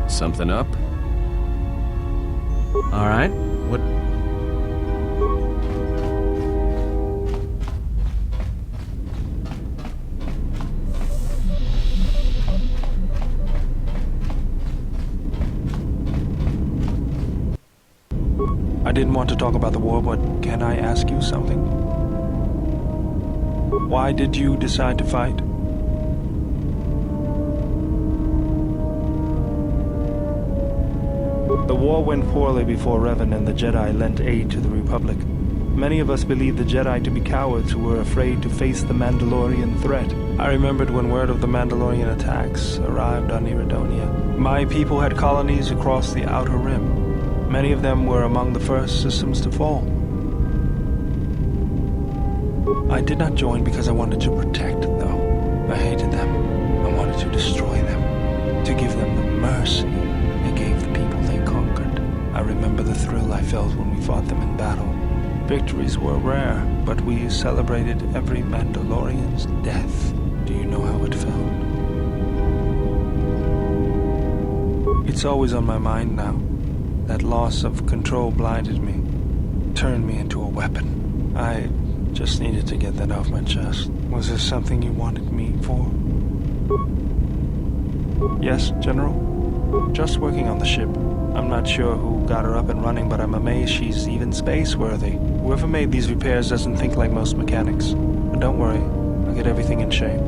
Something up? All right. What? I didn't want to talk about the war, but can I ask you something? Why did you decide to fight? The war went poorly before Revan and the Jedi lent aid to the Republic. Many of us believed the Jedi to be cowards who were afraid to face the Mandalorian threat. I remembered when word of the Mandalorian attacks arrived on Iridonia. My people had colonies across the Outer Rim. Many of them were among the first systems to fall. I did not join because I wanted to protect, though. I hated them. I wanted to destroy them, to give them the mercy they gave the people they conquered. I remember the thrill I felt when we fought them in battle. Victories were rare, but we celebrated every Mandalorian's death. Do you know how it felt? It's always on my mind now. That loss of control blinded me, turned me into a weapon. I just needed to get that off my chest. Was there something you wanted me for? Yes, General? Just working on the ship. I'm not sure who got her up and running, but I'm amazed she's even space-worthy. Whoever made these repairs doesn't think like most mechanics. But don't worry, I'll get everything in shape.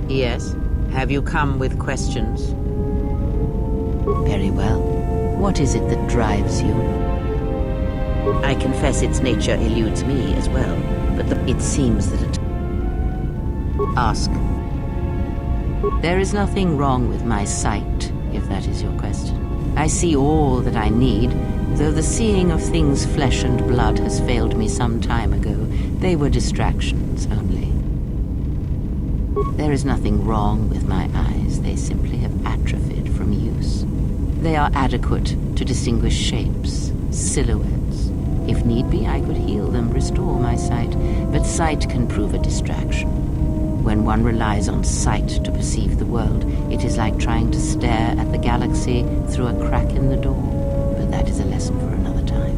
Yes? Have you come with questions? Very well. What is it that drives you? I confess its nature eludes me as well, but it seems that it... Ask. There is nothing wrong with my sight, if that is your question. I see all that I need, though the seeing of things flesh and blood has failed me some time ago. They were distractions only. There is nothing wrong with my eyes. They simply have atrophied from use. They are adequate to distinguish shapes, silhouettes. If need be, I could heal them, restore my sight. But sight can prove a distraction. When one relies on sight to perceive the world, it is like trying to stare at the galaxy through a crack in the door. But that is a lesson for another time.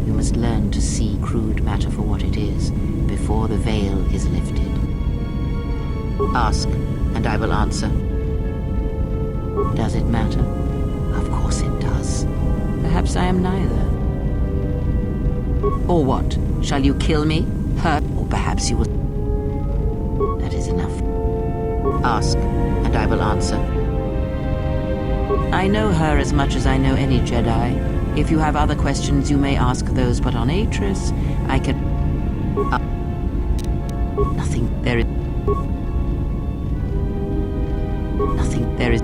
You must learn to see crude matter for what it is, before the veil is lifted. Ask, and I will answer. Does it matter? Of course it does. Perhaps I am neither. Or what? Shall you kill me? Hurt? Or perhaps you will... That is enough. Ask, and I will answer. I know her as much as I know any Jedi. If you have other questions, you may ask those, but on Atris, I can... Nothing. There is... Nothing. There is...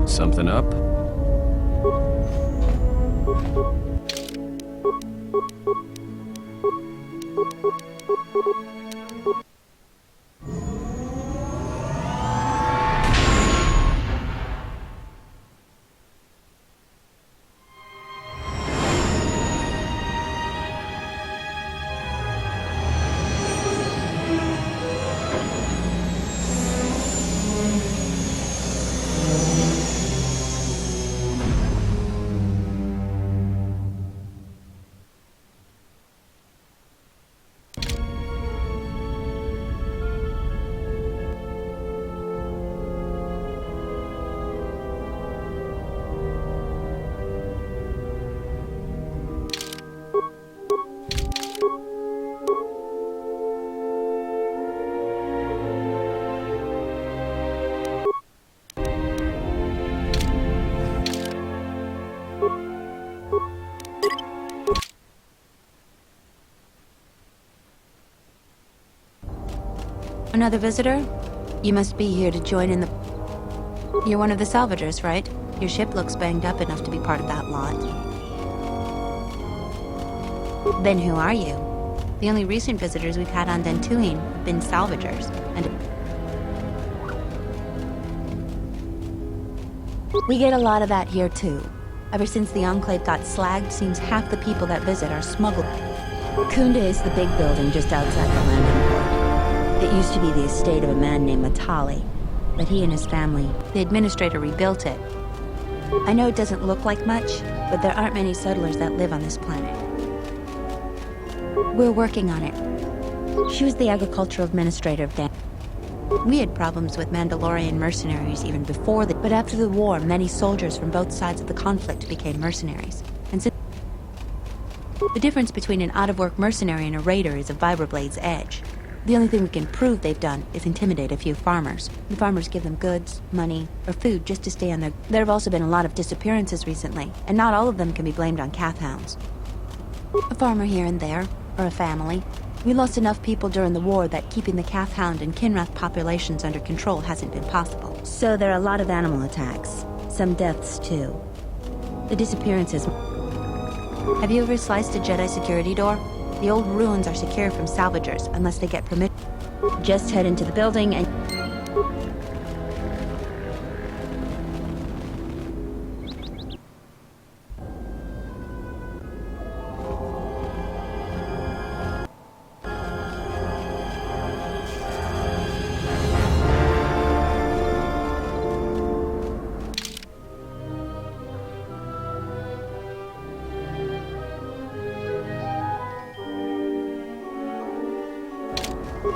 Something up? Another visitor? You must be here to join in the... You're one of the salvagers, right? Your ship looks banged up enough to be part of that lot. Then who are you? The only recent visitors we've had on Dantooine have been salvagers, and... We get a lot of that here, too. Ever since the Enclave got slagged, seems half the people that visit are smuggled. Kunda is the big building just outside the landing port. It used to be the estate of a man named Matali, but he and his family, the administrator, rebuilt it. I know it doesn't look like much, but there aren't many settlers that live on this planet. We're working on it. She was the agricultural administrator of Dantooine. We had problems with Mandalorian mercenaries even before but after the war, many soldiers from both sides of the conflict became mercenaries. And since the difference between an out-of-work mercenary and a raider is a vibробlade's edge. The only thing we can prove they've done is intimidate a few farmers. The farmers give them goods, money, or food just to stay on their... There have also been a lot of disappearances recently, and not all of them can be blamed on calf hounds. A farmer here and there, or a family. We lost enough people during the war that keeping the calf hound and Kinrath populations under control hasn't been possible. So there are a lot of animal attacks. Some deaths, too. The disappearances... Have you ever sliced a Jedi security door? The old ruins are secure from salvagers unless they get permission. Just head into the building and...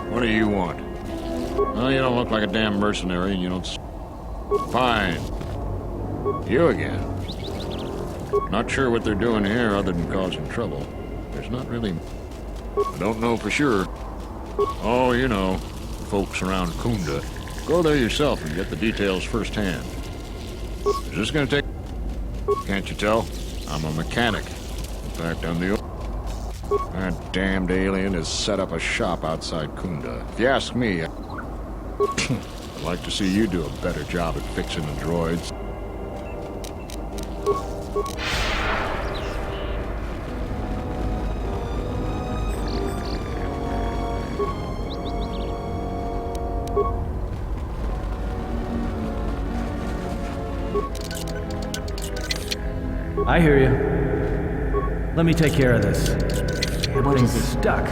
What do you want? Well, you don't look like a damn mercenary, and you don't... Fine. You again. Not sure what they're doing here other than causing trouble. There's not really... I don't know for sure. Oh, you know, folks around Kunda. Go there yourself and get the details firsthand. Is this gonna take... Can't you tell? I'm a mechanic. In fact, I'm the... That damned alien has set up a shop outside Kunda. If you ask me, I'd like to see you do a better job at fixing the droids. I hear you. Let me take care of this. What is it? Stuck.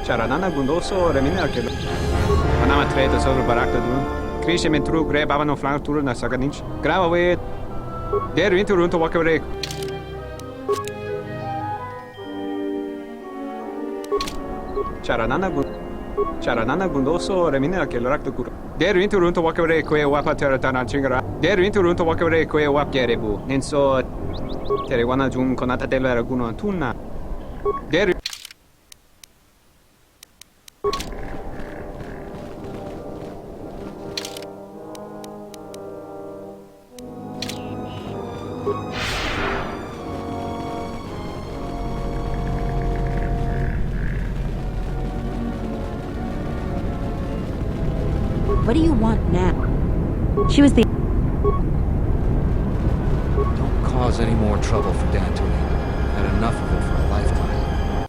Charanana gundoso remina ke Anama treta sobre barakta du. Krishe men tru grab ava no flank tour na saganich. Grab away. Der into run to walk away. Charanana gundoso remina ke lorakta kur. Der into run to walk away kwe wapa teratana chingara. Der into run to walk away kwe wap gerebu. Nenso terewana jun konata della raguno tunna. Der want now? She was the... Don't cause any more trouble for Dantooine. Had enough of it for a lifetime.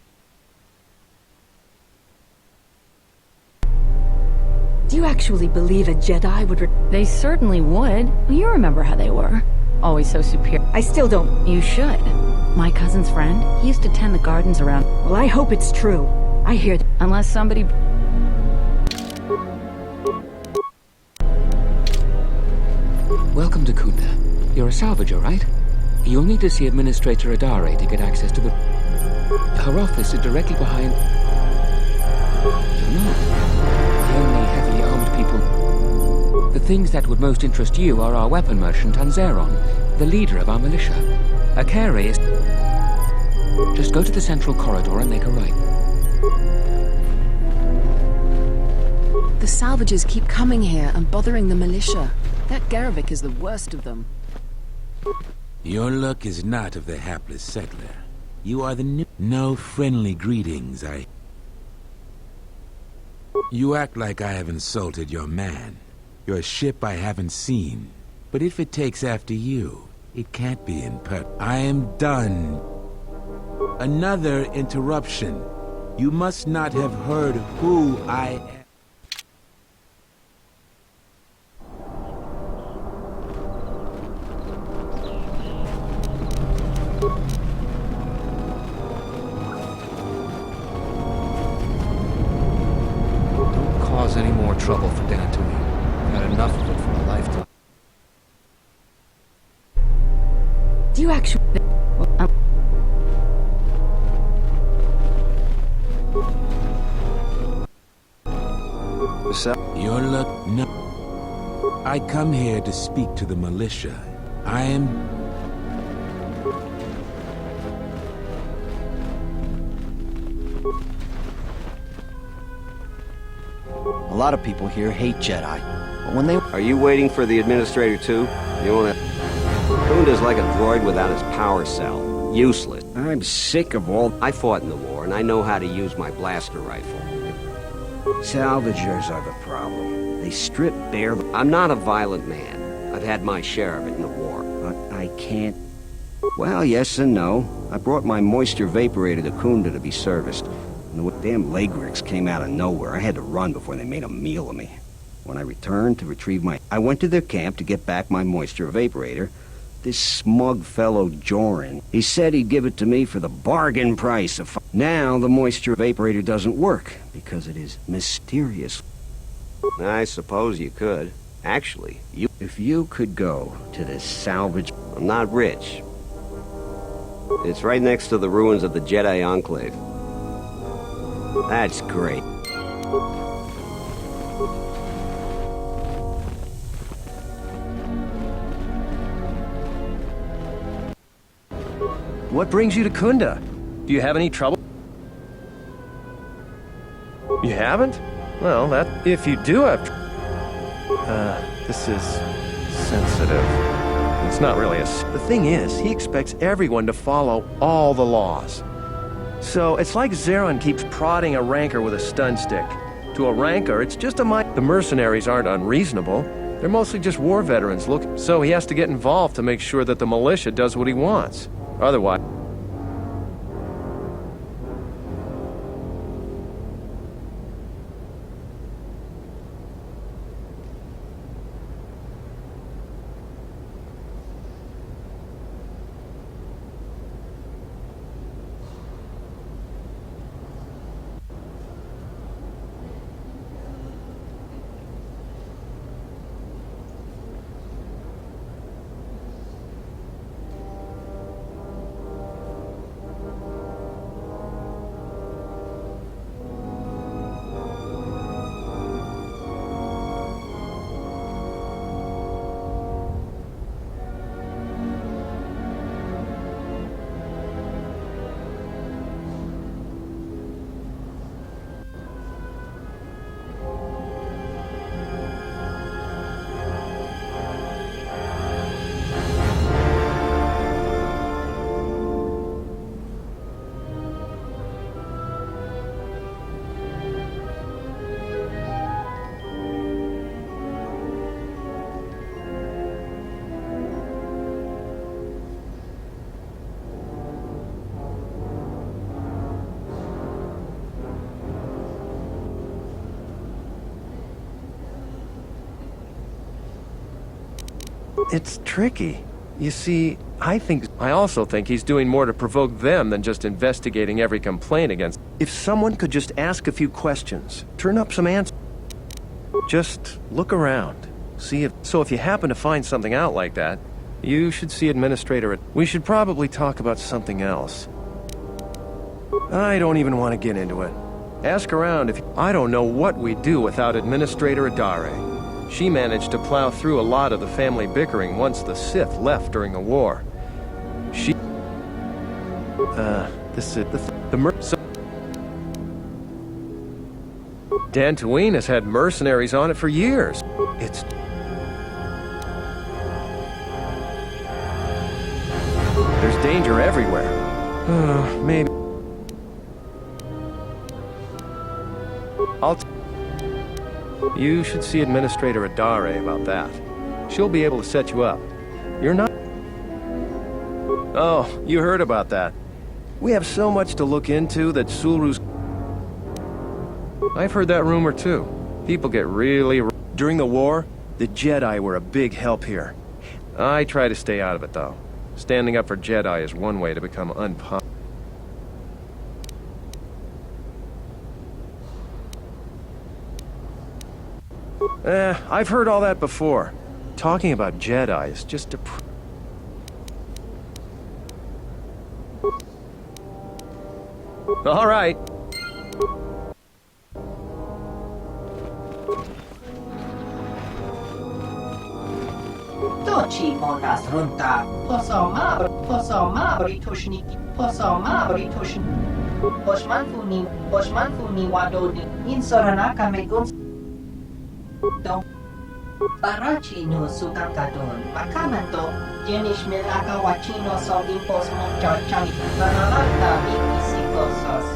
Do you actually believe a Jedi would They certainly would. You remember how they were. Always so superior. I still don't. You should. My cousin's friend, he used to tend the gardens around. Well, I hope it's true. I hear Unless somebody... Welcome to Kunda. You're a salvager, right? You'll need to see Administrator Adare to get access to the... Her office is directly behind... No. The only heavily armed people... The things that would most interest you are our weapon merchant, Anzeron, the leader of our militia. Akere is... Just go to the central corridor and make a right. The salvagers keep coming here and bothering the militia. That Garvik is the worst of them. Your luck is not of the hapless settler. You are the new... No friendly greetings, You act like I have insulted your man. Your ship I haven't seen. But if it takes after you, it can't be in I am done. Another interruption. You must not have heard who I am. Don't cause any more trouble for Dantooine. Had enough of it for a lifetime. Do you actually... Your luck, no. I come here to speak to the militia. I am... A lot of people here hate Jedi, but when they... Are you waiting for the Administrator too? You wanna... Kunda's like a droid without his power cell. Useless. I'm sick of all... I fought in the war, and I know how to use my blaster rifle. Salvagers are the problem. They strip bare the... I'm not a violent man. I've had my share of it in the war. But I can't... Well, yes and no. I brought my moisture vaporator to Kunda to be serviced. And the damn leg rigs came out of nowhere. I had to run before they made a meal of me. When I returned to retrieve my... I went to their camp to get back my moisture vaporator. This smug fellow Joran, he said he'd give it to me for the bargain price of... Now the moisture vaporator doesn't work because it is mysterious. I suppose you could. Actually, if you could go to this salvage... I'm not rich. It's right next to the ruins of the Jedi Enclave. That's great. What brings you to Kunda? Do you have any trouble? You haven't? Well, that... If you do have... this is... sensitive. It's not really a... The thing is, he expects everyone to follow all the laws. So, it's like Zeron keeps prodding a rancor with a stun stick. To a rancor, it's just a The mercenaries aren't unreasonable. They're mostly just war veterans, so he has to get involved to make sure that the militia does what he wants. Otherwise... It's tricky. You see, I also think he's doing more to provoke them than just investigating every complaint against. If someone could just ask a few questions, turn up some answers. Just look around. See if... So if you happen to find something out like that, you should see Administrator. We should probably talk about something else. I don't even want to get into it. Ask around if... I don't know what we'd do without Administrator Adare. She managed to plow through a lot of the family bickering once the Sith left during the war. She... Dantooine has had mercenaries on it for years. It's... There's danger everywhere. Maybe... You should see Administrator Adare about that. She'll be able to set you up. You're not... Oh, you heard about that. We have so much to look into that Sulru's... I've heard that rumor too. People get really... During the war, the Jedi were a big help here. I try to stay out of it though. Standing up for Jedi is one way to become unpopular. I've heard all that before. Talking about Jedi is just a... All right. Doci monas runta. Posoma britushni. Osmanfuni wadoni. Insoranaka megum. Dom. Barachino sukangkadon. Makamanto. Jenish milaka wachino sogimpos monchachang. Banalanta mikisikosos.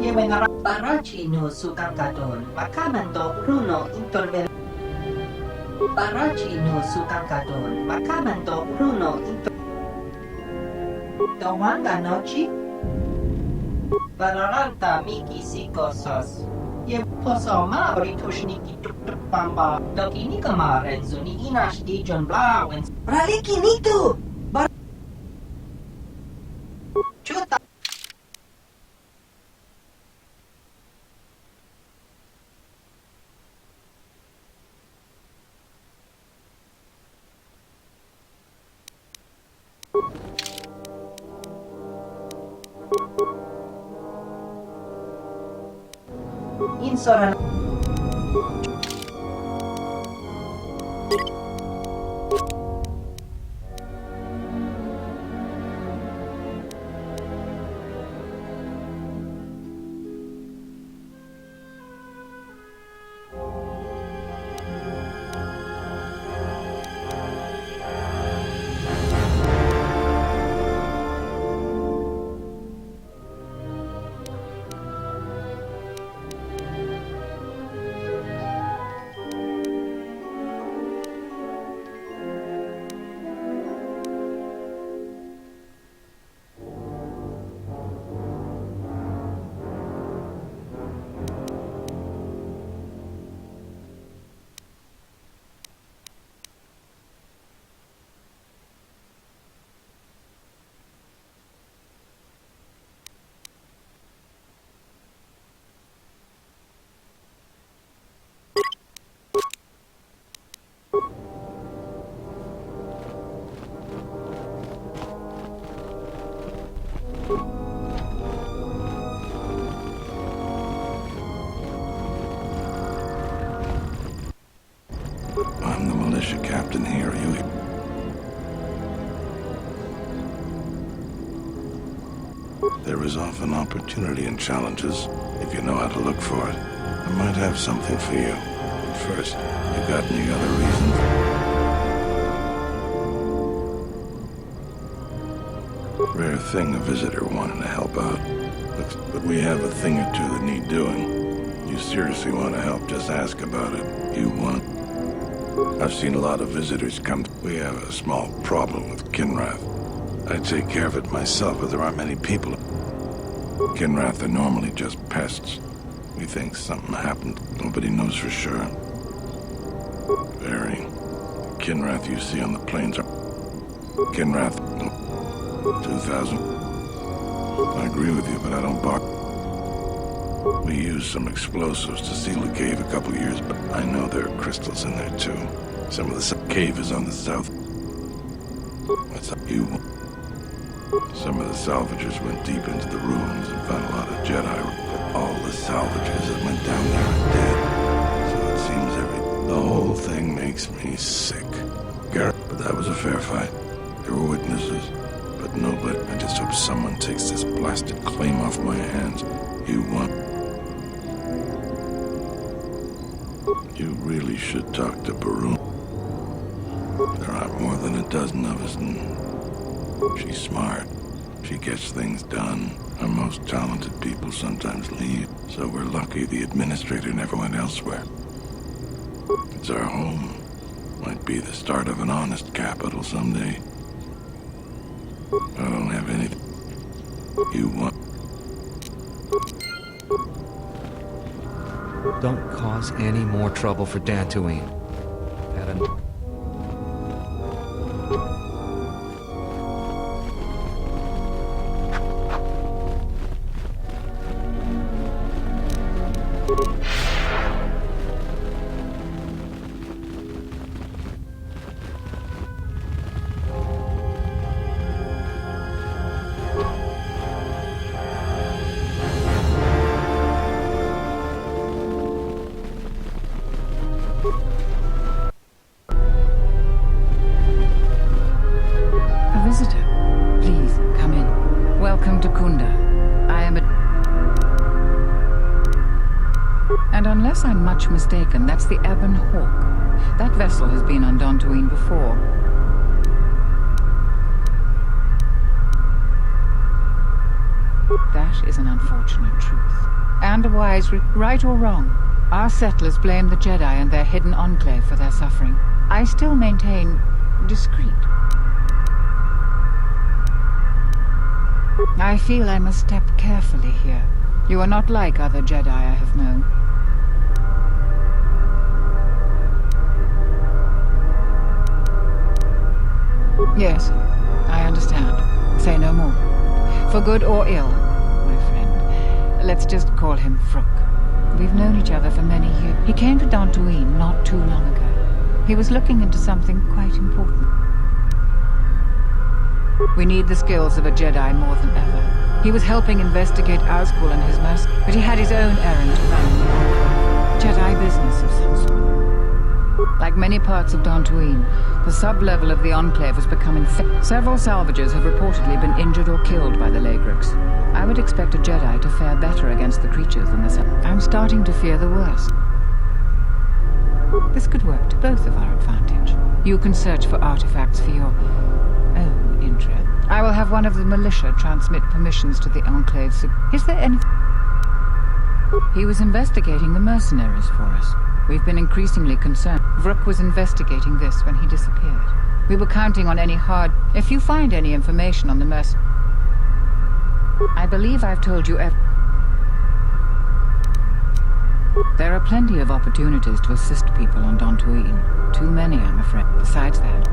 Yewenara. Barachino sukangkadon. Makamanto. Bruno intervel. Barachino sukangkadon. Makamanto. Bruno inter. Dawanga nochi. Banalanta mikisikosos. Ye posoma britushniki pamba. Dokini kemarin zuni inash di John Blawen. Raliki nitu. Chuta. Insoran. I'm the militia captain here. Are you... There is often opportunity in challenges, if you know how to look for it. I might have something for you. But first, you got any other reason? Rare thing, a visitor wanting to help out. But we have a thing or two that need doing. You seriously want to help, just ask about it. You want... I've seen a lot of visitors come. We have a small problem with Kinrath. I take care of it myself, but there aren't many people. Kinrath are normally just pests. We think something happened. Nobody knows for sure. The Kinrath you see on the plains are... Kinrath... 2000. I agree with you, but I don't bark. We used some explosives to seal the cave a couple years, but I know there are crystals in there too. Some of the cave is on the south. What's up, you? Some of the salvagers went deep into the ruins and found a lot of Jedi, but all the salvagers that went down there are dead. So it seems the whole thing makes me sick. Garrett, but that was a fair fight. There were witnesses, but nobody. I just hope someone takes this blasted claim off my hands. You want... You really should talk to Baroon. There are more than a dozen of us, and she's smart. She gets things done. Our most talented people sometimes leave, so we're lucky the administrator never went elsewhere. It's our home. Might be the start of an honest capital someday. I don't have anything. You want... Don't cause any more trouble for Dantooine. Unless I'm much mistaken, that's the Ebon Hawk. That vessel has been on Dantooine before. That is an unfortunate truth. And a wise, right or wrong, our settlers blame the Jedi and their hidden enclave for their suffering. I still maintain discreet. I feel I must step carefully here. You are not like other Jedi I have known. Yes, I understand. Say no more. For good or ill, my friend. Let's just call him Frook. We've known each other for many years. He came to Dantooine not too long ago. He was looking into something quite important. We need the skills of a Jedi more than ever. He was helping investigate Azkul and his mercy, but he had his own errand to run. Jedi business of some sort. Like many parts of Dantooine, the sub-level of the Enclave has become infected. Several salvagers have reportedly been injured or killed by the Laygrics. I would expect a Jedi to fare better against the creatures than this. I'm starting to fear the worst. This could work to both of our advantage. You can search for artifacts for your own interest. I will have one of the militia transmit permissions to the Enclave. Is there any... He was investigating the mercenaries for us. We've been increasingly concerned. Vrook was investigating this when he disappeared. We were counting on any hard... If you find any information on the I believe I've told you There are plenty of opportunities to assist people on Dantooine. Too many, I'm afraid. Besides that...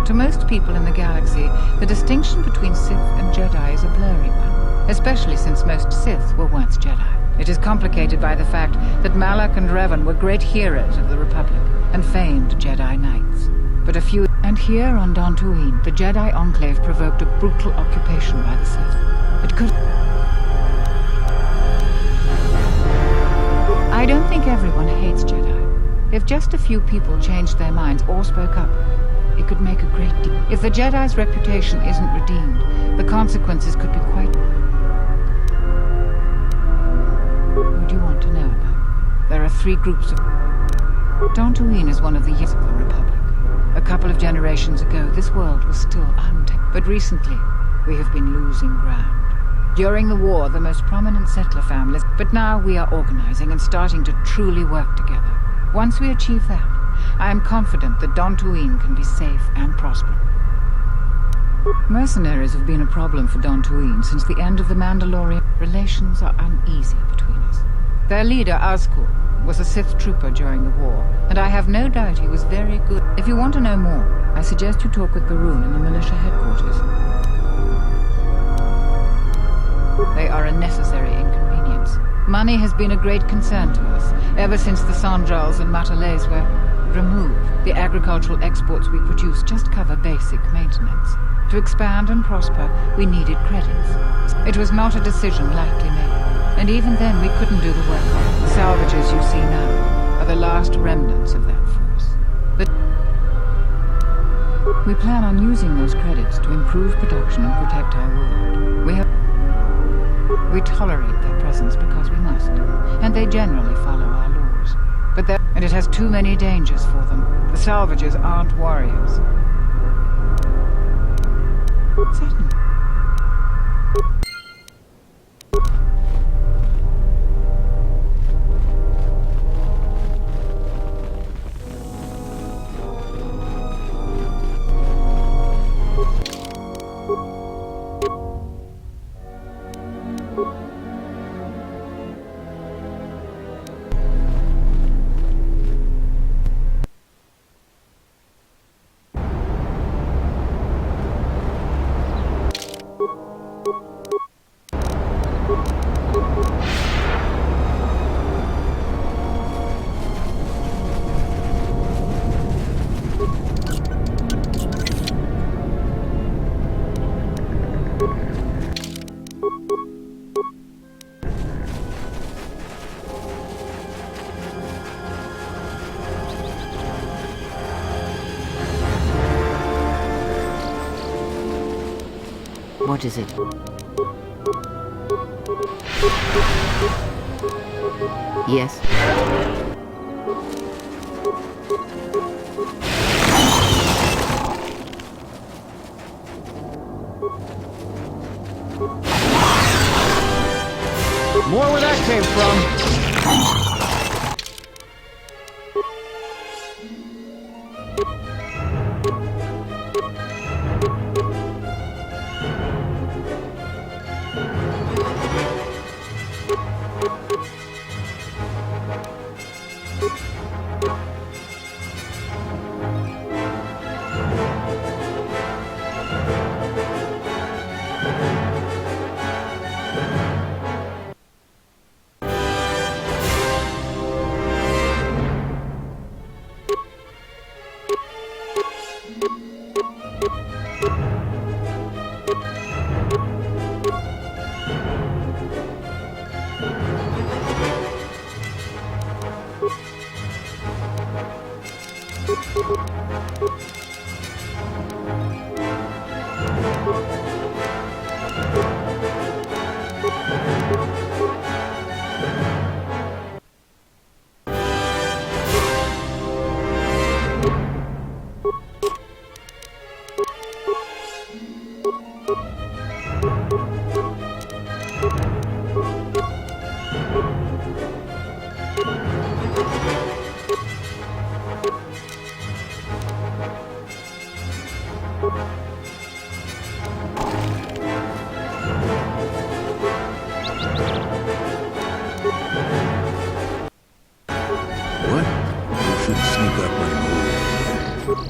To most people in the galaxy, the distinction between Sith and Jedi is a blurry one, especially since most Sith were once Jedi. It is complicated by the fact that Malak and Revan were great heroes of the Republic and famed Jedi Knights. But a few... And here on Dantooine, the Jedi Enclave provoked a brutal occupation by the Sith. It could... I don't think everyone hates Jedi. If just a few people changed their minds or spoke up, it could make a great deal. If the Jedi's reputation isn't redeemed, the consequences could be quite... Who do you want to know about? There are 3 groups of... Dantooine is one of the years of the Republic. A couple of generations ago, this world was still untamed. But recently, we have been losing ground. During the war, the most prominent settler families... But now we are organizing and starting to truly work together. Once we achieve that, I am confident that Dantooine can be safe and prosperous. Mercenaries have been a problem for Dantooine since the end of the Mandalorian. Relations are uneasy between us. Their leader, Azkul, was a Sith trooper during the war, and I have no doubt he was very good. If you want to know more, I suggest you talk with Baroon in the militia headquarters. They are a necessary inconvenience. Money has been a great concern to us, ever since the Sandrals and Matalays were removed. The agricultural exports we produce just cover basic maintenance. To expand and prosper, we needed credits. It was not a decision lightly made, and even then we couldn't do the work. The salvages you see now are the last remnants of that force. We plan on using those credits to improve production and protect our world. We tolerate their presence because we must, and they generally follow our laws. And it has too many dangers for them. The salvages aren't warriors. Certainly. What is it? Yes? More where that came from.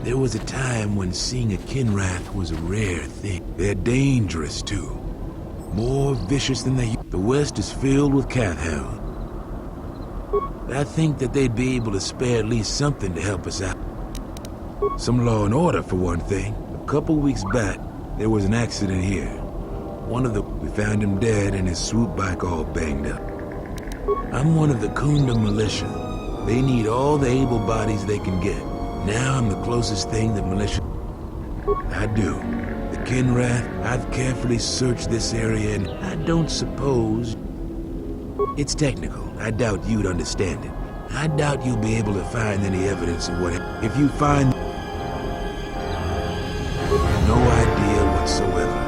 There was a time when seeing a Kinrath was a rare thing. They're dangerous, too. More vicious than they... The West is filled with Cathound. I think that they'd be able to spare at least something to help us out. Some law and order, for one thing. A couple weeks back, there was an accident here. We found him dead and his swoop bike all banged up. I'm one of the Kunda militia. They need all the able bodies they can get. Now I'm the closest thing that militia... I do. The Kinrath, I've carefully searched this area and I don't suppose... It's technical. I doubt you'd understand it. I doubt you'll be able to find any evidence of what... If you find... No idea whatsoever.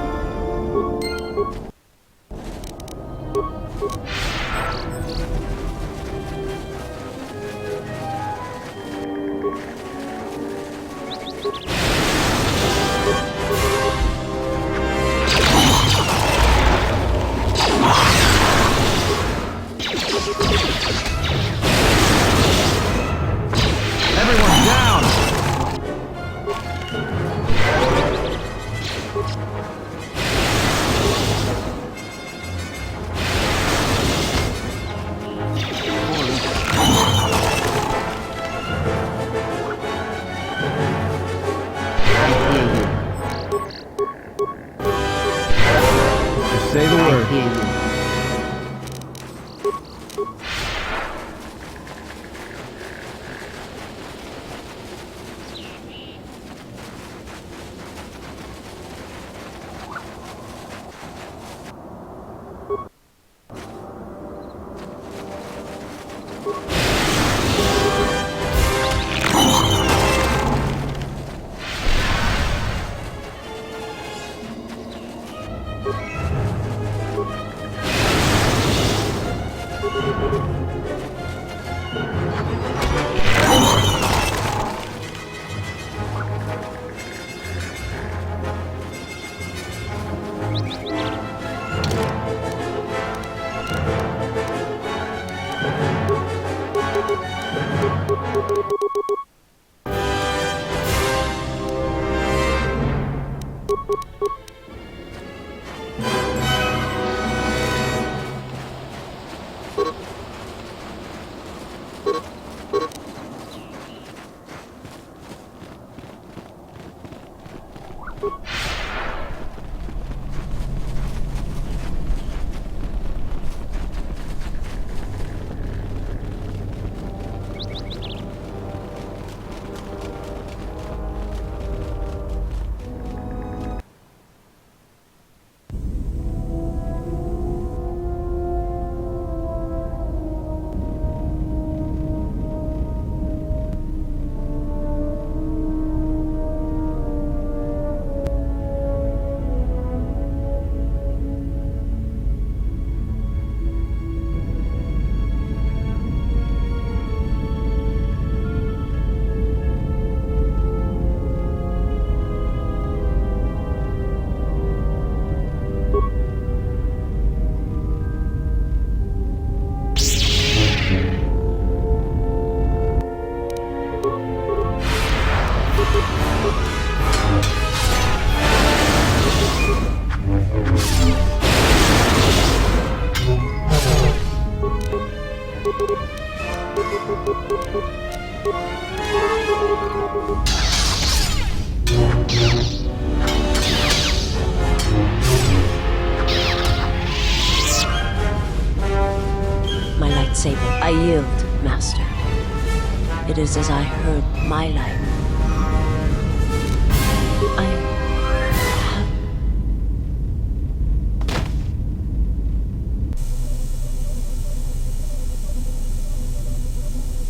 My lightsaber. I yield, Master. It is as I heard my life.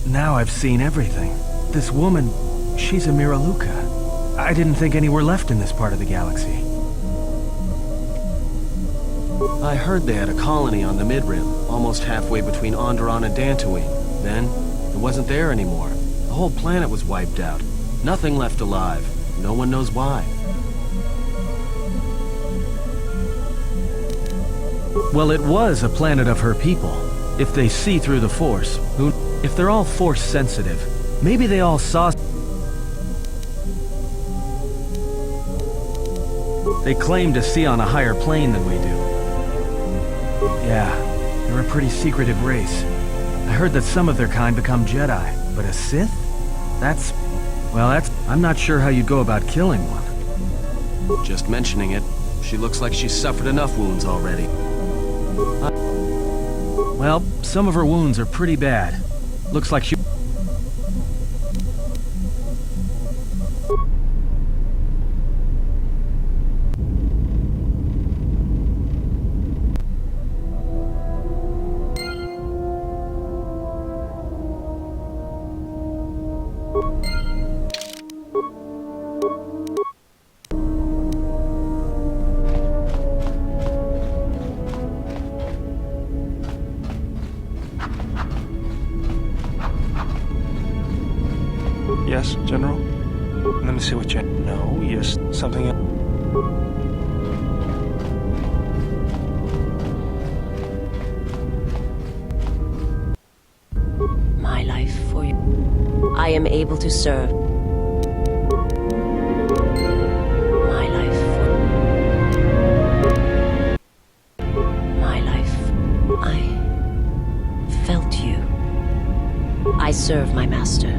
Now I've seen everything. This woman, she's a Miraluka. I didn't think any were left in this part of the galaxy. I heard they had a colony on the Midrim, almost halfway between Onderon and Dantooine. Then, it wasn't there anymore. The whole planet was wiped out. Nothing left alive. No one knows why. Well, it was a planet of her people. If they see through the Force, if they're all Force sensitive, maybe they all saw. They claim to see on a higher plane than we do. Yeah, they're a pretty secretive race. I heard that some of their kind become Jedi, but a Sith? I'm not sure how you'd go about killing one. Just mentioning it, she looks like she's suffered enough wounds already. Well, some of her wounds are pretty bad. Looks like she... Yes, General? Let me see what you... No, yes, something else. My life for you. I am able to serve. My life for... My life. I felt you. I serve my master.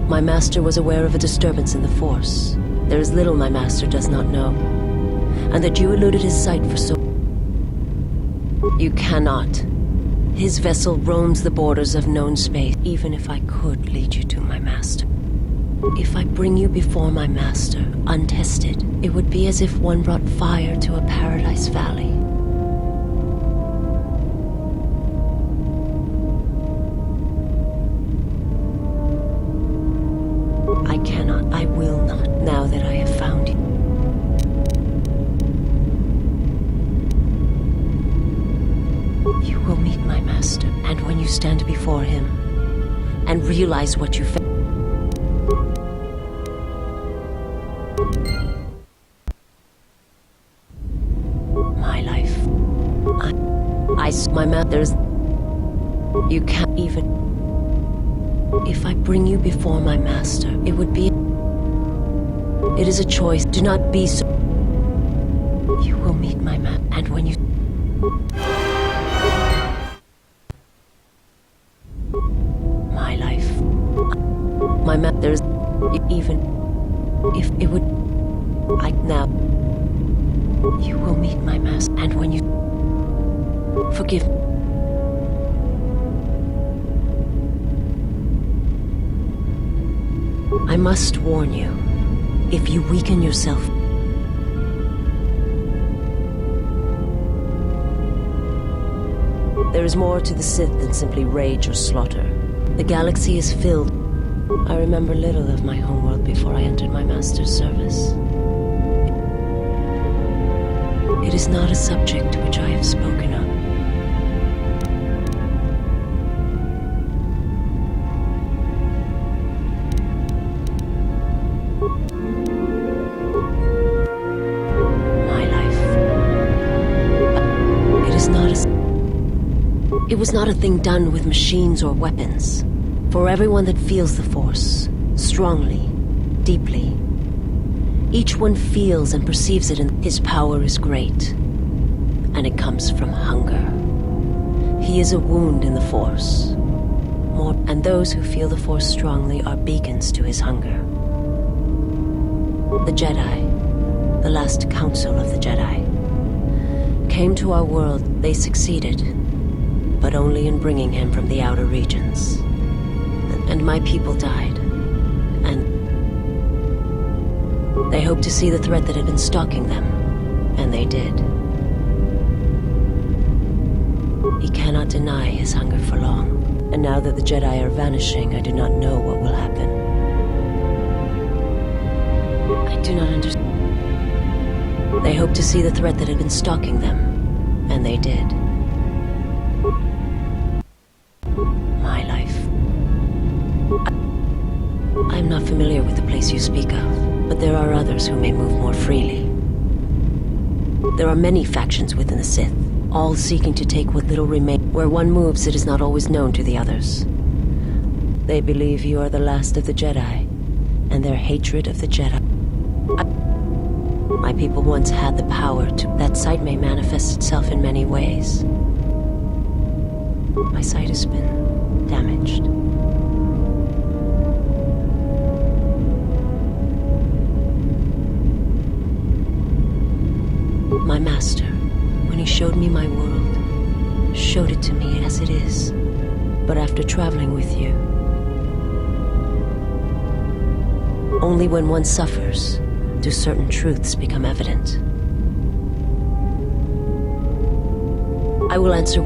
My master was aware of a disturbance in the Force. There is little my master does not know. And that you eluded his sight for so... You cannot. His vessel roams the borders of known space, even if I could lead you to my master. If I bring you before my master, untested, it would be as if one brought fire to a paradise valley. I cannot, I will not, now that I have found you. You will meet my master, and when you stand before him, and realize what you found. My life. My master's. You can't even. If I bring you before my master, it would be... It is a choice. Do not be so... You will meet my master, and when you... My life. My master's... Even... If it would... Now, you will meet my master, and when you forgive me. I must warn you, if you weaken yourself, there is more to the Sith than simply rage or slaughter. The galaxy is filled. I remember little of my homeworld before I entered my master's service. It is not a subject which I have spoken of. My life. It was not a thing done with machines or weapons. For everyone that feels the Force, strongly, deeply, each one feels and perceives it, and his power is great, and it comes from hunger. He is a wound in the Force. And those who feel the Force strongly are beacons to his hunger. The Jedi, the last council of the Jedi, came to our world. They succeeded, but only in bringing him from the outer regions. And my people died, and they hoped to see the threat that had been stalking them, and they did. He cannot deny his hunger for long, and now that the Jedi are vanishing, I do not know what will happen. I do not understand. They hoped to see the threat that had been stalking them, and they did. My life. I am not familiar with the place you speak of, but there are others who may move more freely. There are many factions within the Sith, all seeking to take what little remains. Where one moves, it is not always known to the others. They believe you are the last of the Jedi, and their hatred of the Jedi. My people once had the power to... That sight may manifest itself in many ways. My sight has been damaged. My master, when he showed me my world, showed it to me as it is. But after traveling with you, only when one suffers do certain truths become evident. I will answer.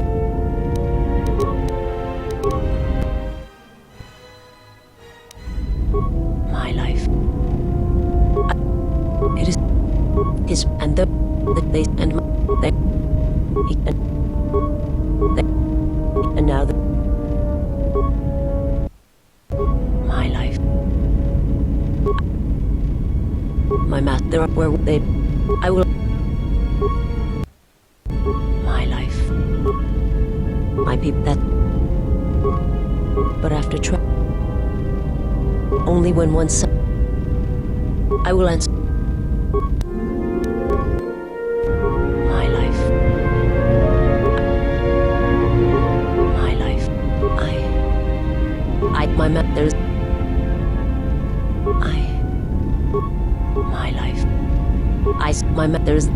My life. It is his, and they and they, and now my life. My master, where they, I will. My life. My people. That. But after only when one. I will answer. My life. My life. There's. My life. There's.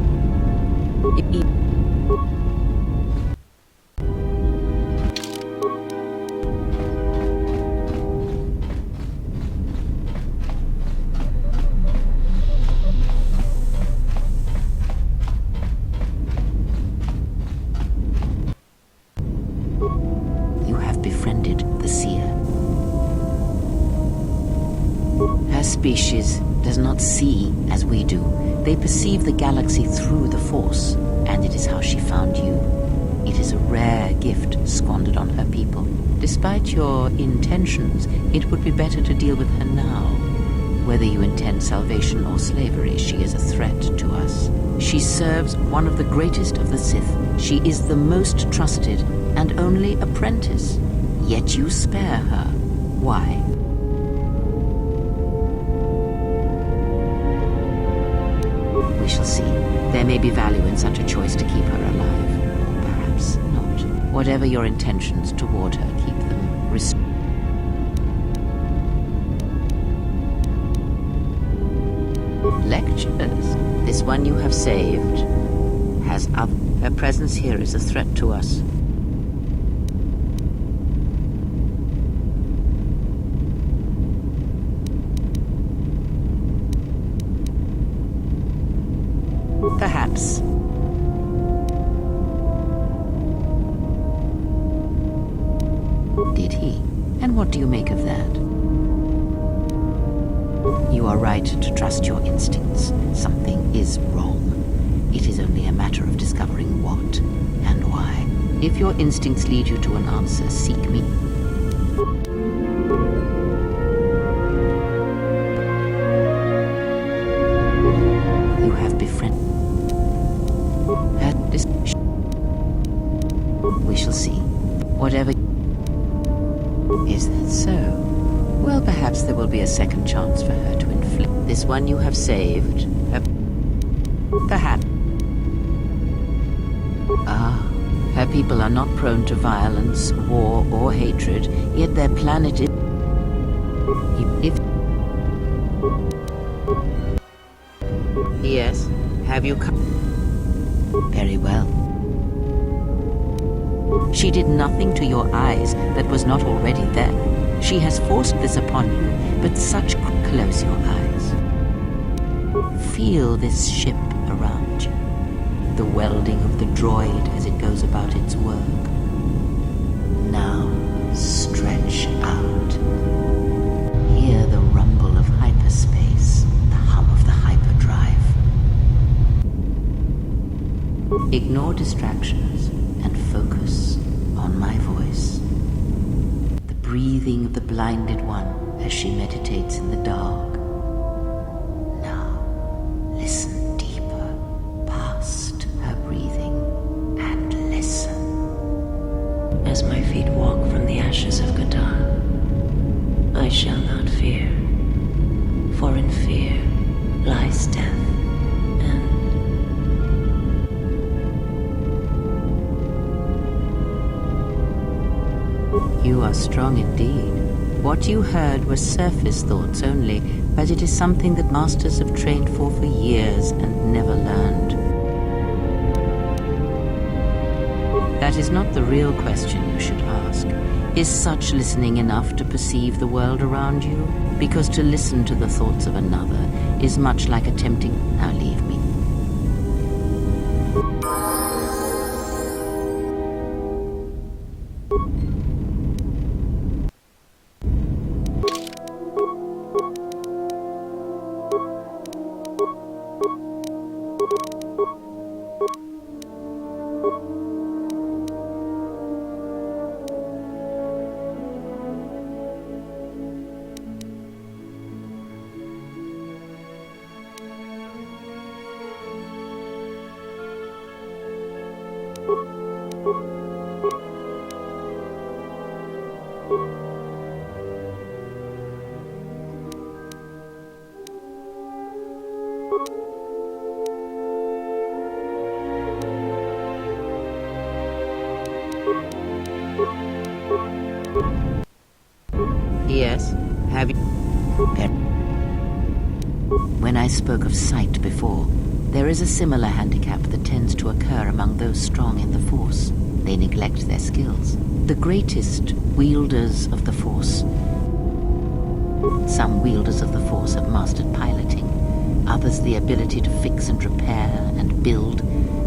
You have befriended the seer. Her species does not see as we do. They perceive the galaxy through the Force, and it is how she found you. It is a rare gift squandered on her people. Despite your intentions, it would be better to deal with her now. Whether you intend salvation or slavery, she is a threat to us. She serves one of the greatest of the Sith. She is the most trusted and only apprentice. Yet you spare her. Why? We shall see. There may be value in such a choice to keep her alive. Or perhaps not. Whatever your intentions toward her, keep them Lectures? This one you have saved has other. Her presence here is a threat to us. Perhaps. Did he? And what do you make of that? You are right to trust your instincts. Something is wrong. It is only a matter of discovering what and why. If your instincts lead you to an answer, seek me. You have befriended. At this, we shall see. Whatever. Is that so? Well, perhaps there will be a second chance for her to inflict. This one you have saved. Perhaps. Her people are not prone to violence, war, or hatred, yet their planet is... If... Yes, have you come? Very well. She did nothing to your eyes that was not already there. She has forced this upon you, but such... Close your eyes. Feel this ship around you. The welding of the droid as it goes about its work. Now, stretch out. Hear the rumble of hyperspace, the hum of the hyperdrive. Ignore distractions and focus on my voice. The breathing of the blinded one as she meditates in the dark. Now, listen. As my feet walk from the ashes of Kotor, I shall not fear, for in fear lies death, and... You are strong indeed. What you heard was surface thoughts only, but it is something that masters have trained for years and never learned. That is not the real question you should ask. Is such listening enough to perceive the world around you? Because to listen to the thoughts of another is much like attempting... Now leave me. Yes, have you... When I spoke of sight before, there is a similar handicap that tends to occur among those strong in the Force. They neglect their skills. The greatest wielders of the Force. Some wielders of the Force have mastered piloting, others the ability to fix and repair and build,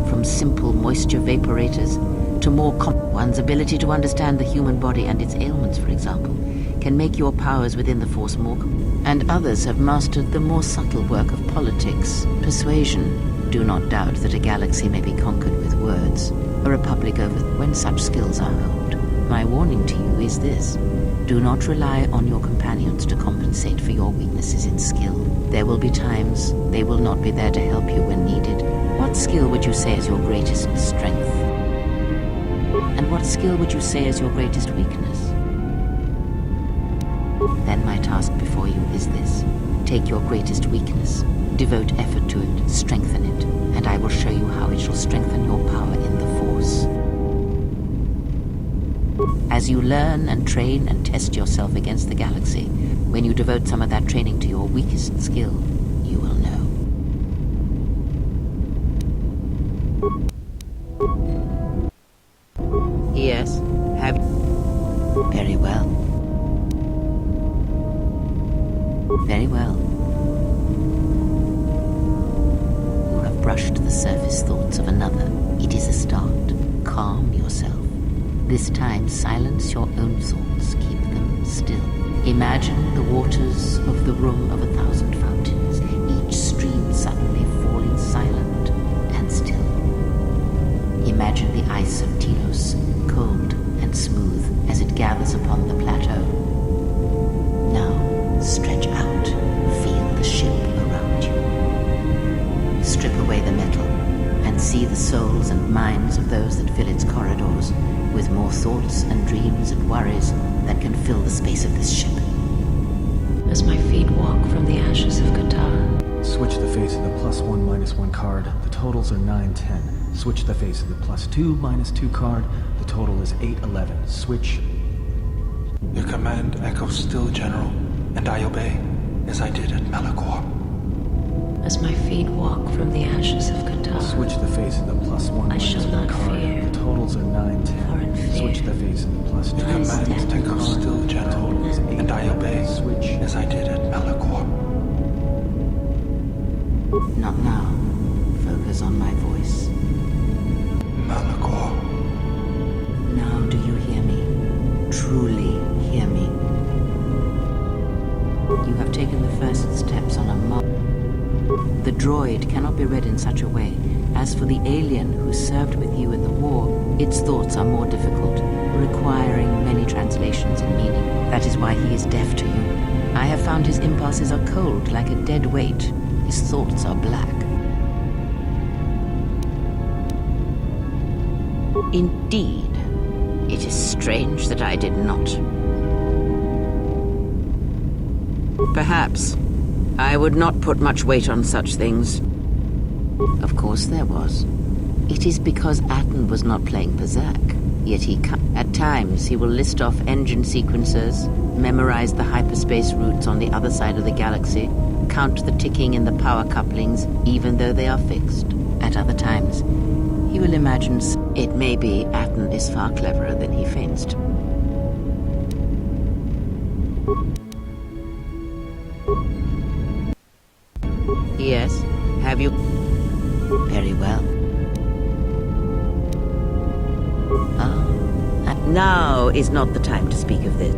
from simple moisture vaporators to more one's ability to understand the human body and its ailments, for example, can make your powers within the Force more... And others have mastered the more subtle work of politics, persuasion. Do not doubt that a galaxy may be conquered with words, a republic over when such skills are honed. My warning to you is this. Do not rely on your companions to compensate for your weaknesses in skill. There will be times they will not be there to help you when needed. What skill would you say is your greatest strength? And what skill would you say is your greatest weakness? Then my task before you is this. Take your greatest weakness, devote effort to it, strengthen it, and I will show you how it shall strengthen your power in the Force. As you learn and train and test yourself against the galaxy, when you devote some of that training to your weakest skill, you will know. crushed the surface thoughts of another, it is a start. Calm yourself. This time, silence your own thoughts. Keep them still. Imagine the waters of the room of 1,000 fountains, each stream suddenly falling silent and still. Imagine the ice of Telos, cold and smooth as it gathers upon the plateau. Now, stretch out. Feel the ship around you. Strip away the metal and see the souls and minds of those that fill its corridors with more thoughts and dreams and worries that can fill the space of this ship. As my feet walk from the ashes of Kotor. Switch the face of the +1 -1 card. The totals are 9-10. Switch the face of the +2 -2 card. The total is 8-11. Switch. Your command echoes still, General, and I obey, as I did at Malachor. As my feet walk from the ashes of Kotor. Switch the face of the +1 I shall -1 not card. fear. The totals are 9-10. Switch the face of the +2 Your command echoes still, General, and I obey, Switch. as I did at Malachor. Not now. Focus on my voice. Malachor. Now do you hear me? Truly hear me? You have taken the first steps on a The droid cannot be read in such a way. As for the alien who served with you in the war, its thoughts are more difficult, requiring many translations in meaning. That is why he is deaf to you. I have found his impulses are cold, like a dead weight. His thoughts are black. Indeed, it is strange that I did not. Perhaps I would not put much weight on such things. Of course there was. It is because Atten was not playing Berserk. Yet at times he will list off engine sequencers, memorize the hyperspace routes on the other side of the galaxy, count the ticking in the power couplings, even though they are fixed. At other times, he will imagine it may be Atten is far cleverer than he fenced. Yes, have you? Very well. Now is not the time to speak of this.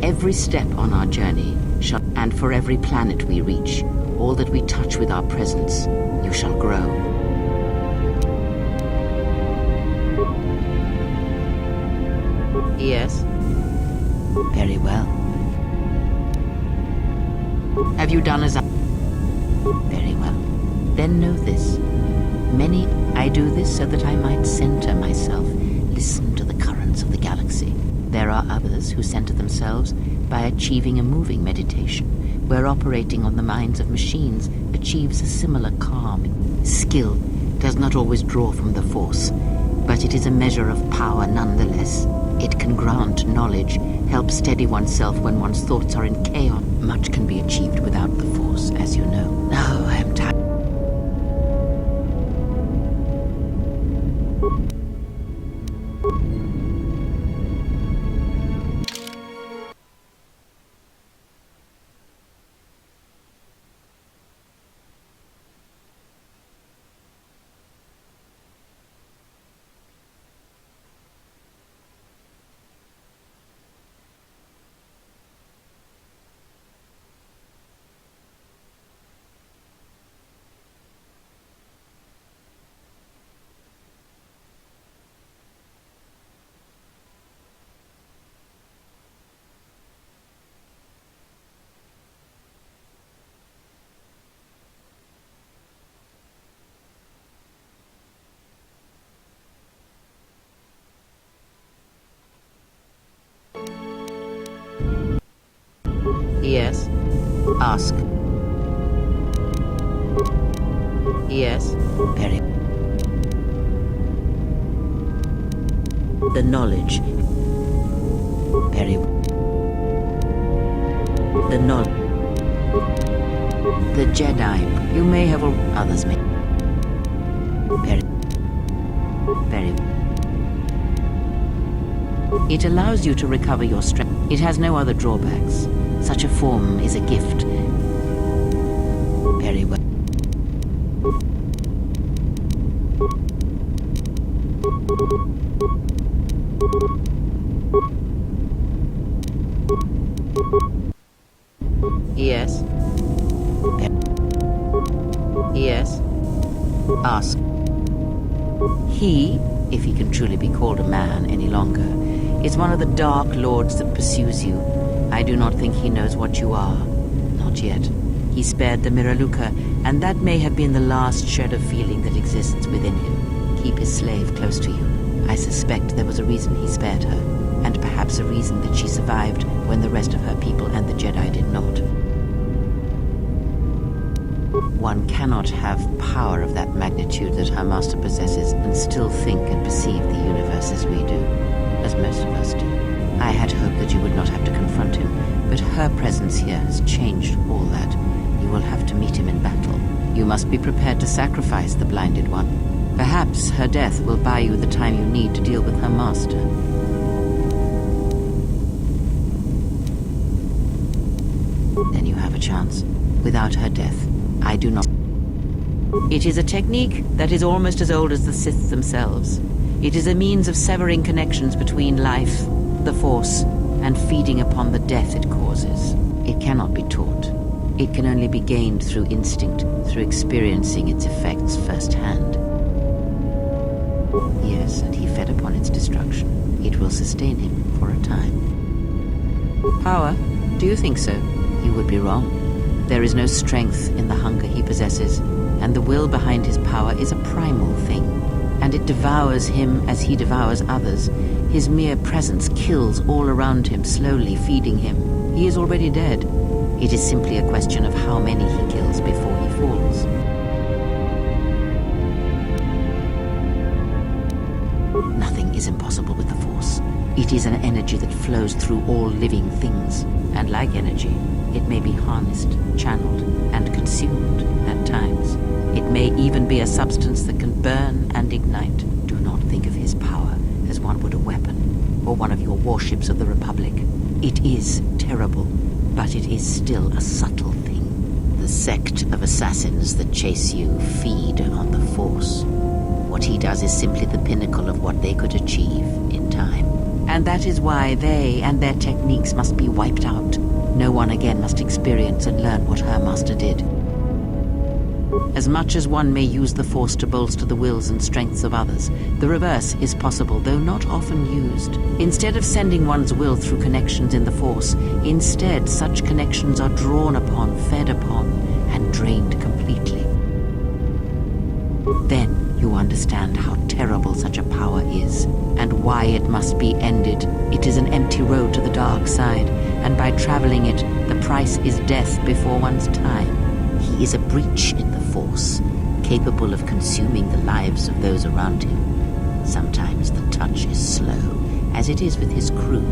Every step on our journey shall, and for every planet we reach, all that we touch with our presence, you shall grow. Yes. Very well. Have you done as I... Very well. Then know this. I do this so that I might center myself, listen to the currents of the galaxy. There are others who center themselves by achieving a moving meditation, where operating on the minds of machines achieves a similar calm. Skill does not always draw from the Force, but it is a measure of power nonetheless. It can grant knowledge, help steady oneself when one's thoughts are in chaos. Much can be achieved without the Force, as you know. Oh, I am tired. Yes. Ask. Yes. Very. The knowledge. Very. The knowledge. The Jedi. You may have... Others may. Very. Very. It allows you to recover your strength. It has no other drawbacks. Such a form is a gift. Very well. Yes? Ask. He, if he can truly be called a man any longer, is one of the Dark Lords that pursues you. I do not think he knows what you are. Not yet. He spared the Miraluka, and that may have been the last shred of feeling that exists within him. Keep his slave close to you. I suspect there was a reason he spared her, and perhaps a reason that she survived when the rest of her people and the Jedi did not. One cannot have power of that magnitude that her master possesses and still think and perceive the universe as we do, as most of us do. I had hoped that you would not have to confront him, but her presence here has changed all that. You will have to meet him in battle. You must be prepared to sacrifice the blinded one. Perhaps her death will buy you the time you need to deal with her master. Then you have a chance. Without her death, I do not. It is a technique that is almost as old as the Sith themselves. It is a means of severing connections between life, the Force, and feeding upon the death it causes. It cannot be taught. It can only be gained through instinct, through experiencing its effects firsthand. Yes, and he fed upon its destruction. It will sustain him for a time. Power? Do you think so? You would be wrong. There is no strength in the hunger he possesses, and the will behind his power is a primal thing, and it devours him as he devours others. His mere presence kills all around him, slowly feeding him. He is already dead. It is simply a question of how many he kills before he falls. Nothing is impossible with the Force. It is an energy that flows through all living things, and like energy, it may be harnessed, channeled, and consumed at times. It may even be a substance that can burn and ignite. Do not think of his power as one would a weapon, or one of your warships of the Republic. It is terrible, but it is still a subtle thing. The sect of assassins that chase you feed on the Force. What he does is simply the pinnacle of what they could achieve in time. And that is why they and their techniques must be wiped out. No one again must experience and learn what her master did. As much as one may use the Force to bolster the wills and strengths of others, the reverse is possible, though not often used. Instead of sending one's will through connections in the Force, instead such connections are drawn upon, fed upon, and drained completely. Then you understand how terrible such a power is, and why it must be ended. It is an empty road to the dark side, and by traveling it, the price is death before one's time. He is a breach in the Force, capable of consuming the lives of those around him. Sometimes the touch is slow, as it is with his crew.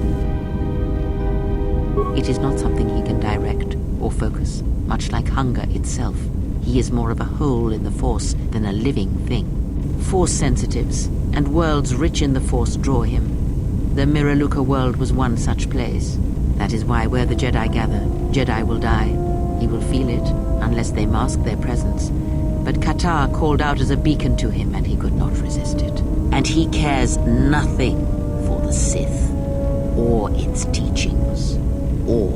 It is not something he can direct or focus, much like hunger itself. He is more of a hole in the Force than a living thing. Force sensitives and worlds rich in the Force draw him. The Miraluka world was one such place. That is why where the Jedi gather, Jedi will die. He will feel it, unless they mask their presence. But Kotor called out as a beacon to him, and he could not resist it. And he cares nothing for the Sith, or its teachings, or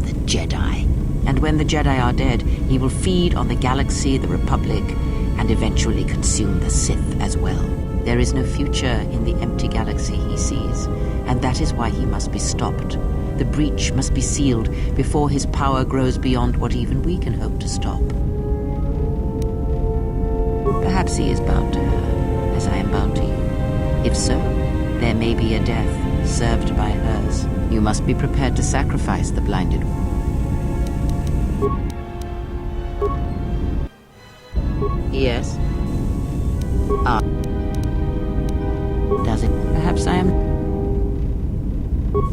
the Jedi. And when the Jedi are dead, he will feed on the galaxy, the Republic, and eventually consume the Sith as well. There is no future in the empty galaxy he sees, and that is why he must be stopped. The breach must be sealed before his power grows beyond what even we can hope to stop. Perhaps he is bound to her, as I am bound to you. If so, there may be a death served by hers. You must be prepared to sacrifice the blinded one. Yes. Does it? Perhaps I am...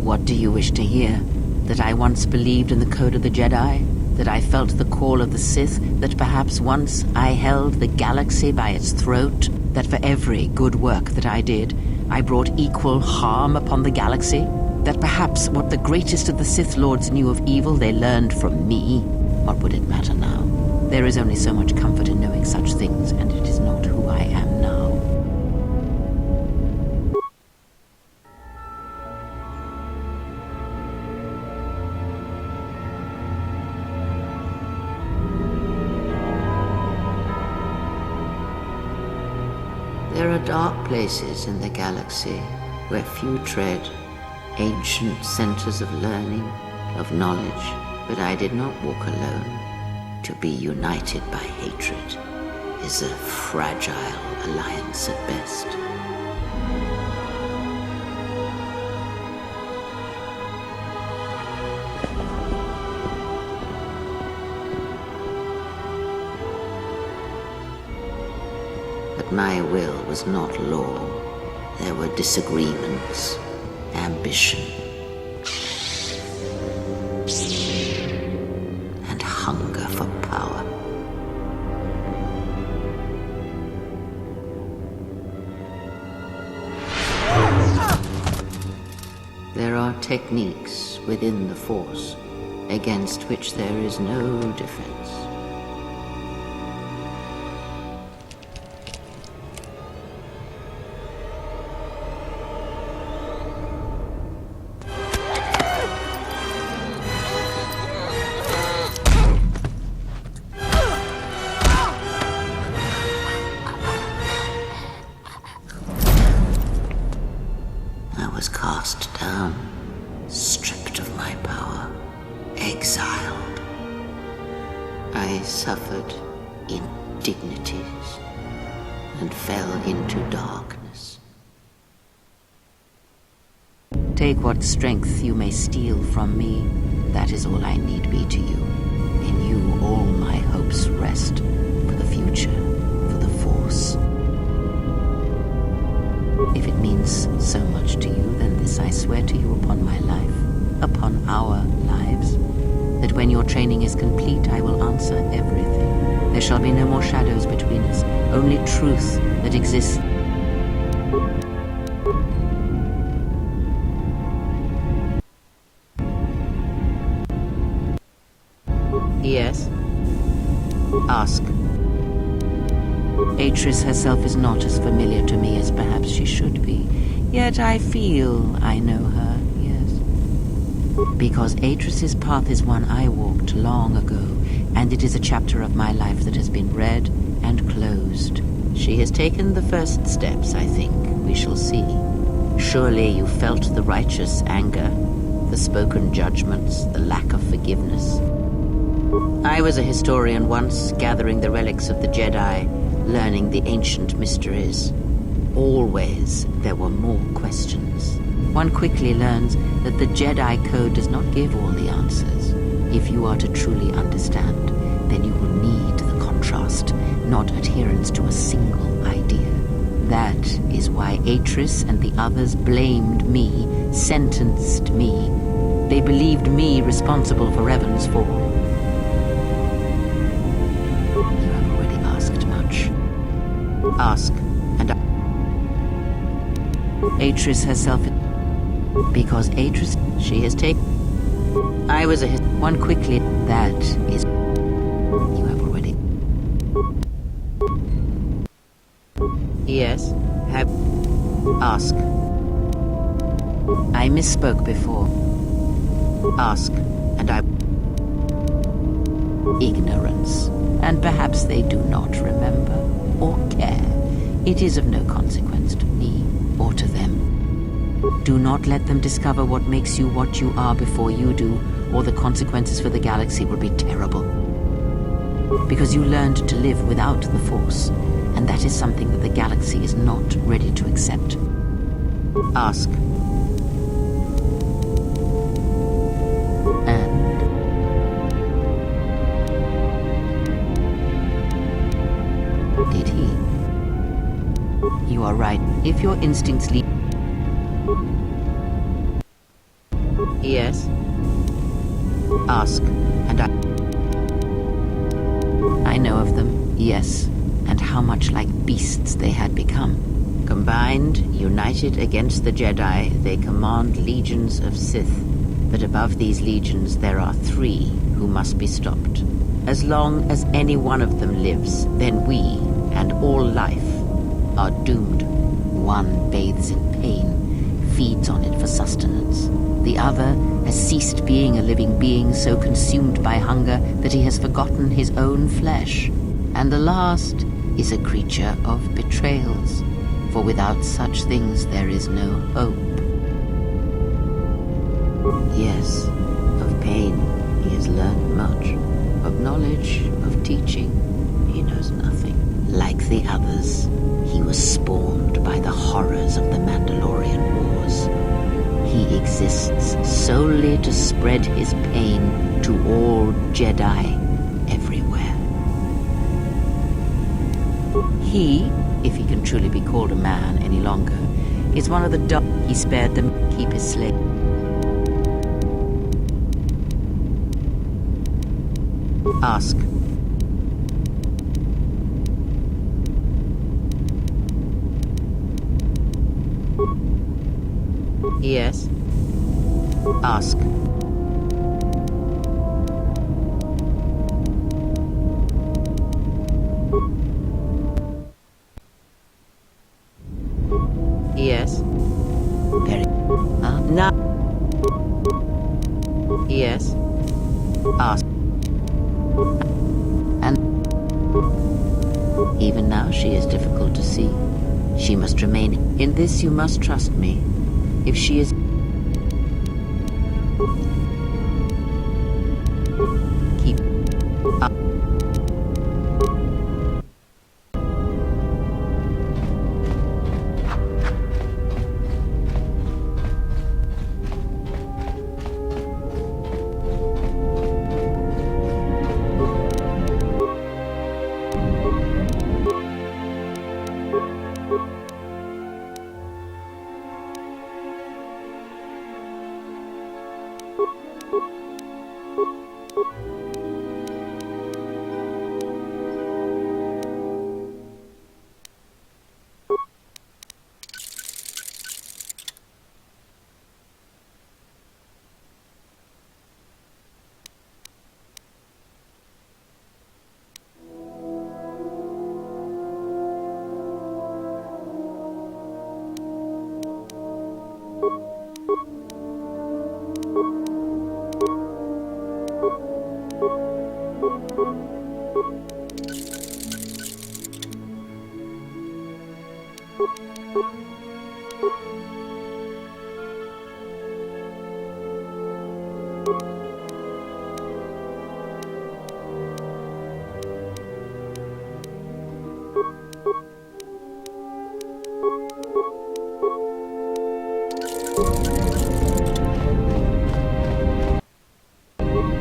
What do you wish to hear? That I once believed in the code of the Jedi? That I felt the call of the Sith? That perhaps once I held the galaxy by its throat? That for every good work that I did, I brought equal harm upon the galaxy? That perhaps what the greatest of the Sith Lords knew of evil they learned from me? What would it matter now? There is only so much comfort in knowing such things, and it is not who I am now. There are dark places in the galaxy where few tread, ancient centers of learning, of knowledge, but I did not walk alone. To be united by hatred is a fragile alliance at best. But my will was not law. There were disagreements, ambition, and hunger for power. There are techniques within the Force against which there is no defense. Cast down, stripped of my power, exiled. I suffered indignities and fell into darkness. Take what strength you may steal from me. That is all I need be to you. In you all my hopes rest for the future, for the Force. If it means so much to you, then this I swear to you upon my life, upon our lives, that when your training is complete, I will answer everything. There shall be no more shadows between us, only truth that exists. Yes? Ask. Atris herself is not as familiar to me as perhaps she should be. Yet I feel I know her, yes. Because Atris's path is one I walked long ago, and it is a chapter of my life that has been read and closed. She has taken the first steps, I think. We shall see. Surely you felt the righteous anger, the spoken judgments, the lack of forgiveness. I was a historian once, gathering the relics of the Jedi, learning the ancient mysteries. Always there were more questions. One quickly learns that the Jedi Code does not give all the answers. If you are to truly understand, then you will need the contrast, not adherence to a single idea. That is why Atris and the others blamed me, sentenced me. They believed me responsible for Revan's fall. Ask, and Atris herself, because Atris, she has taken. I was one quickly. That is, you have already. Yes, have. Ask. I misspoke before. Ask, and I. Ignorance, and perhaps they do not remember or care. It is of no consequence to me or to them. Do not let them discover what makes you what you are before you do, or the consequences for the galaxy will be terrible. Because you learned to live without the Force, and that is something that the galaxy is not ready to accept. Ask. Did he? You are right. If your instincts lead... Yes? Ask, and I know of them, yes, and how much like beasts they had become. Combined, united against the Jedi, they command legions of Sith. But above these legions there are 3 who must be stopped. As long as any one of them lives, then we, and all life, are doomed. One bathes in pain, feeds on it for sustenance. The other has ceased being a living being, so consumed by hunger that he has forgotten his own flesh. And the last is a creature of betrayals. For without such things there is no hope. Yes, of pain he has learned much. Of knowledge, of teaching, he knows nothing. Like the others, he was spawned by the horrors of the Mandalorian Wars. He exists solely to spread his pain to all Jedi everywhere. He, if he can truly be called a man any longer, is one of the he spared them keep his slave. Ask. Yes. Ask. Yes. Very. No. Yes. Ask. And even now she is difficult to see. She must remain. In this you must trust me. If she is... Keep up.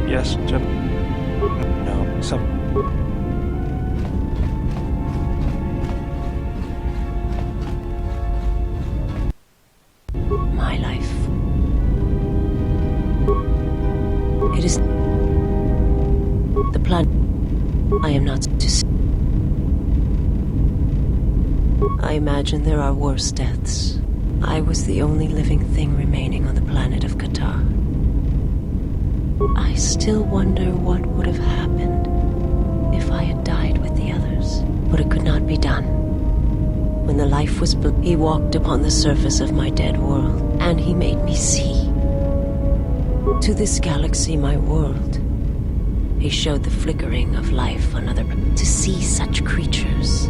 Yes, Jim. No, some. My life. It is the plan. I am not to see. I imagine there are worse deaths. I was the only living thing remaining on the planet of Kotor. I still wonder what would have happened if I had died with the others. But it could not be done. When the life was built, he walked upon the surface of my dead world, and he made me see. To this galaxy, my world, he showed the flickering of life on other... To see such creatures,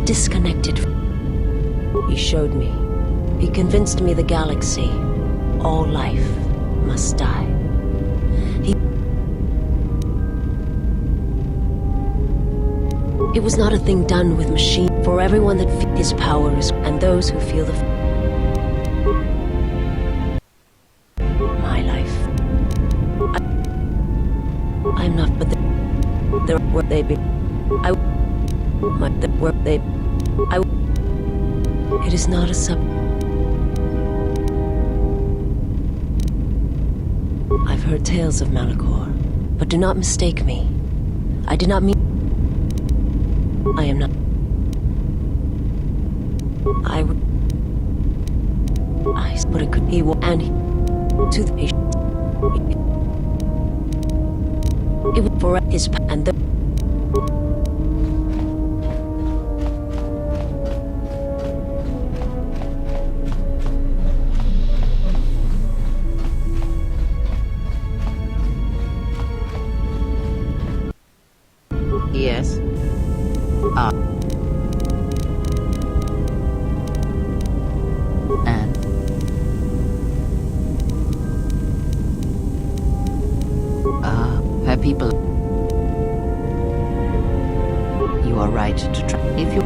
disconnected. He showed me. He convinced me the galaxy, all life, must die. It was not a thing done with machine. For everyone that his power is, and those who feel the... My life. I'm not, but there were they be. I. My, the, were they. I. It is not a sub. I've heard tales of Malachor, but do not mistake me. I did not mean. I am not. I would. But it could be. And he, to the. It would for his and the. Yes. you are right to try. If you...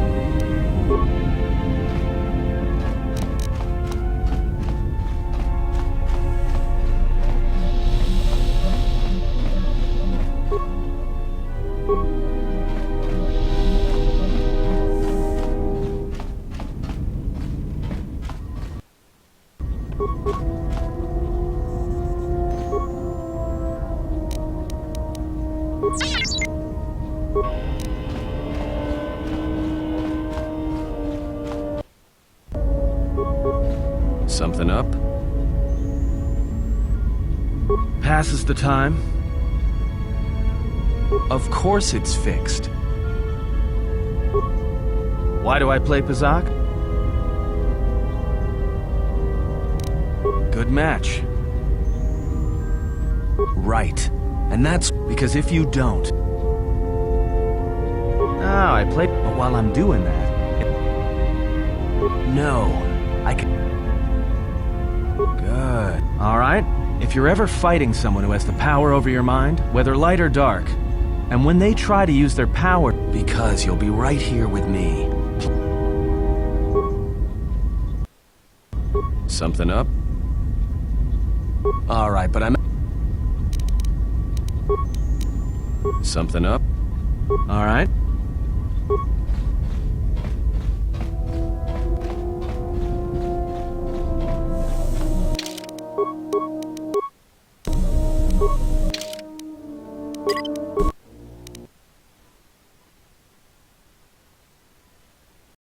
Something up? Passes the time. Of course it's fixed. Why do I play Pazak? Good match. Right. And that's because if you don't... Oh, I played... But while I'm doing that... No. I can... Good. Alright. If you're ever fighting someone who has the power over your mind, whether light or dark, and when they try to use their power... Because you'll be right here with me. Something up? Alright, but I'm... Something up? Alright.